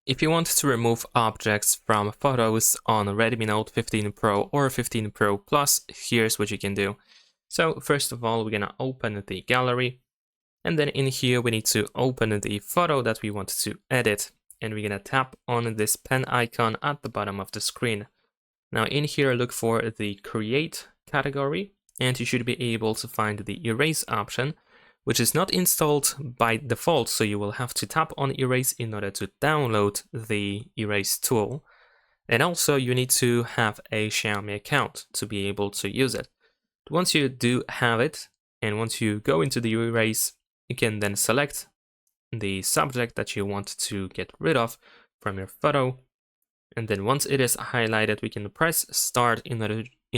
If you want to remove objects from photos on Redmi Note 15 Pro or 15 Pro Plus, here's what you can do. So first of all, we're gonna open the gallery, and then in here we need to open the photo that we want to edit, and we're gonna tap on this pen icon at the bottom of the screen. Now in here, look for the Create category, and you should be able to find the Erase option, which is not installed by default, so you will have to tap on Erase in order to download the Erase tool. And also you need to have a Xiaomi account to be able to use it. Once you do have it, and once you go into the Erase, you can then select the subject that you want to get rid of from your photo. And then once it is highlighted, we can press Start in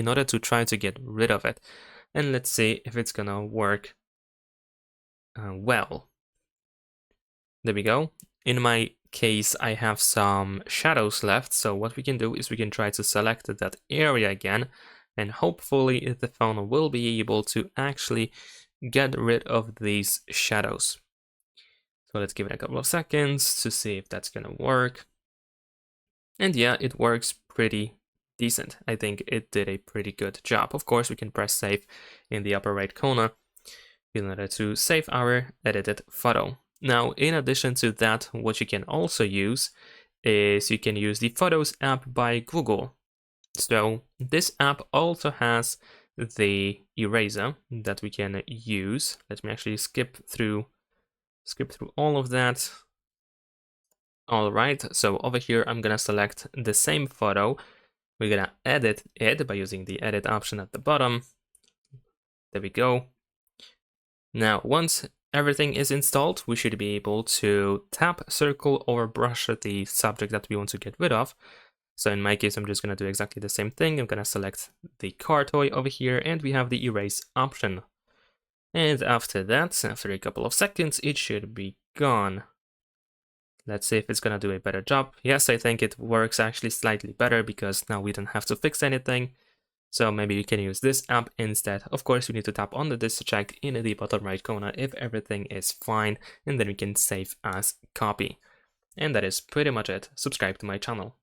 order to try to get rid of it. And let's see if it's gonna work well. There we go. In my case, I have some shadows left, so what we can do is we can try to select that area again, and hopefully the phone will be able to actually get rid of these shadows. So let's give it a couple of seconds to see if that's gonna work. And yeah, it works pretty decent. I think it did a pretty good job. Of course, we can press save in the upper right corner in order to save our edited photo. Now, in addition to that, what you can also use is you can use the Photos app by Google. So this app also has the eraser that we can use. Let me actually skip through all of that. All right, so over here, I'm gonna select the same photo. We're gonna edit it by using the edit option at the bottom. There we go. Now, once everything is installed, we should be able to tap, circle, or brush the subject that we want to get rid of. So in my case, I'm just gonna do exactly the same thing. I'm gonna select the car toy over here, and we have the erase option. And after that, after a couple of seconds, it should be gone. Let's see if it's gonna do a better job. Yes, I think it works actually slightly better because now we don't have to fix anything. So maybe you can use this app instead. Of course, you need to tap on this to check in the bottom right corner if everything is fine, and then we can save as copy. And that is pretty much it. Subscribe to my channel.